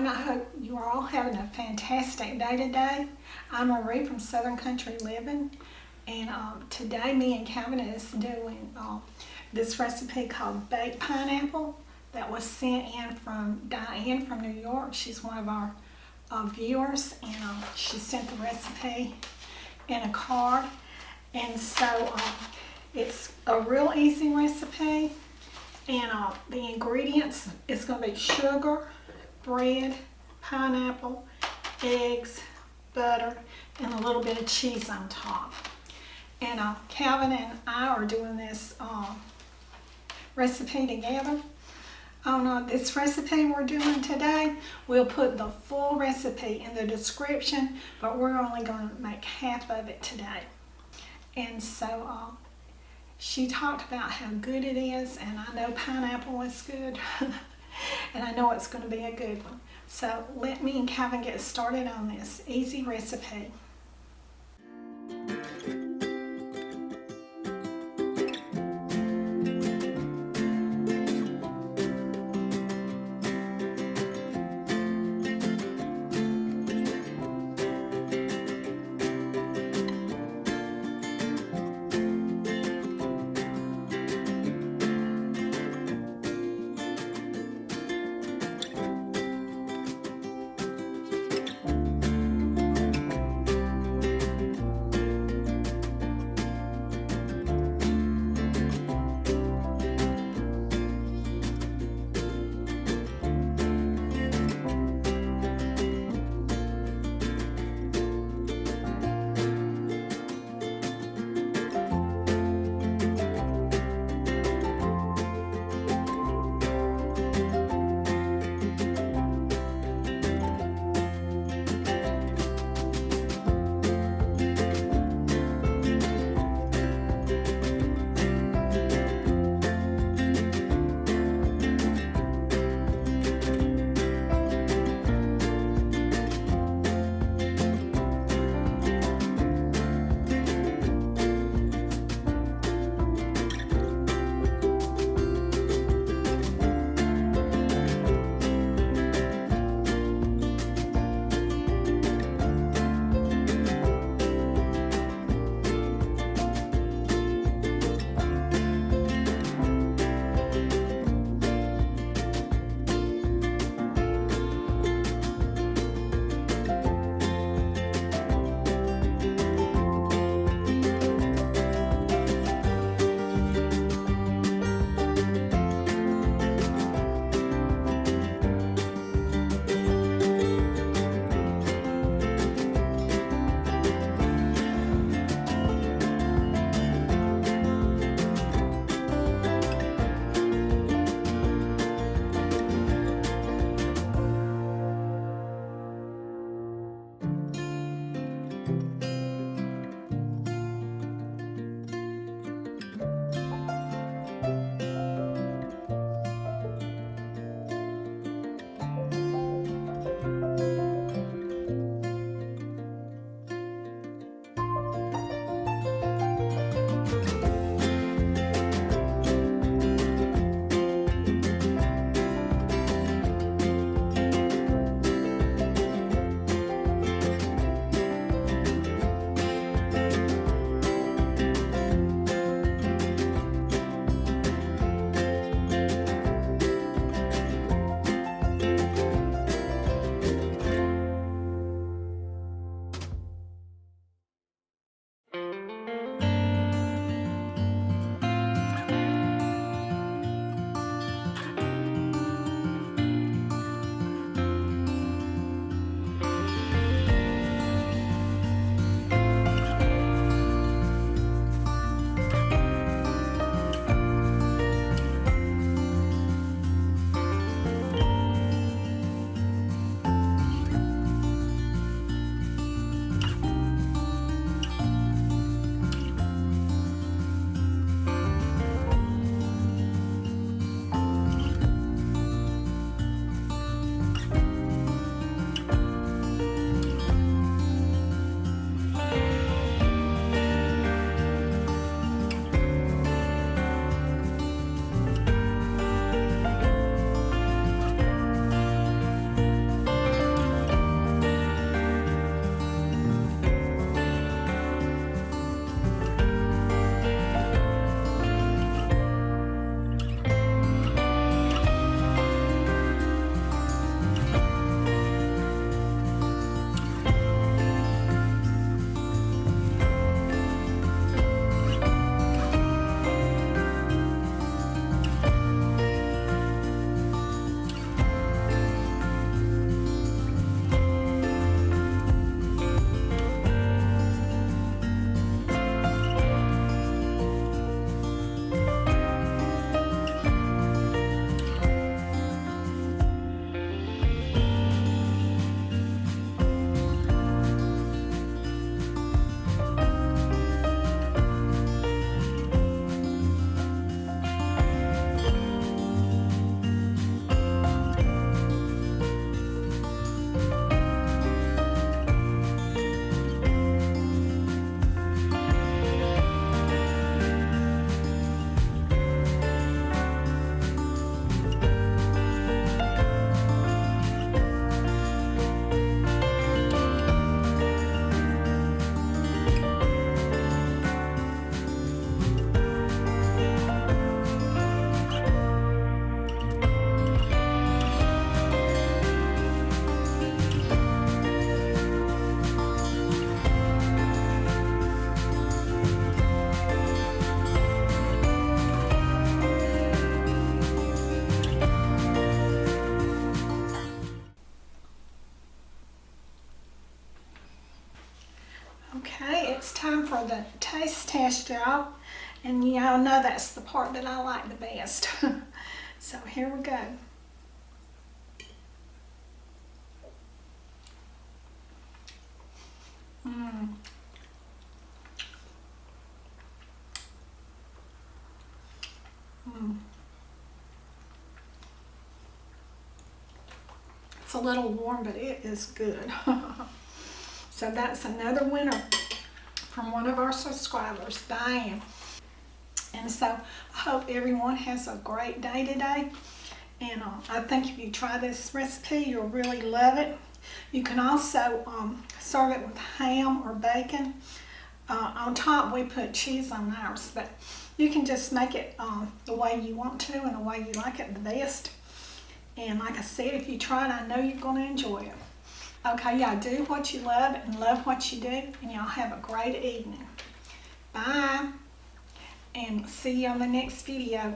I hope you are all having a fantastic day today. I'm Marie from Southern Country Living, and today me and Kevin is doing this recipe called baked pineapple that was sent in from Diane from New York. She's one of our viewers, and she sent the recipe in a card. And so it's a real easy recipe, and the ingredients is going to be sugar, bread, pineapple, eggs, butter, and a little bit of cheese on top. And Calvin and I are doing this recipe together. On this recipe we're doing today, we'll put the full recipe in the description, but we're only going to make half of it today. And so she talked about how good it is, and I know pineapple is good. And I know it's going to be a good one. So let me and Kevin get started on this easy recipe. Okay, it's time for the taste test, y'all. And y'all know that's the part that I like the best. So here we go. Mmm. Mmm. It's a little warm, but it is good. So that's another winner from one of our subscribers, Diane. And so I hope everyone has a great day today. And I think if you try this recipe, you'll really love it. You can also serve it with ham or bacon. On top, we put cheese on ours, but you can just make it the way you want to and the way you like it the best. And like I said, if you try it, I know you're going to enjoy it. Okay, y'all do what you love and love what you do, and y'all have a great evening. Bye, and see you on the next video.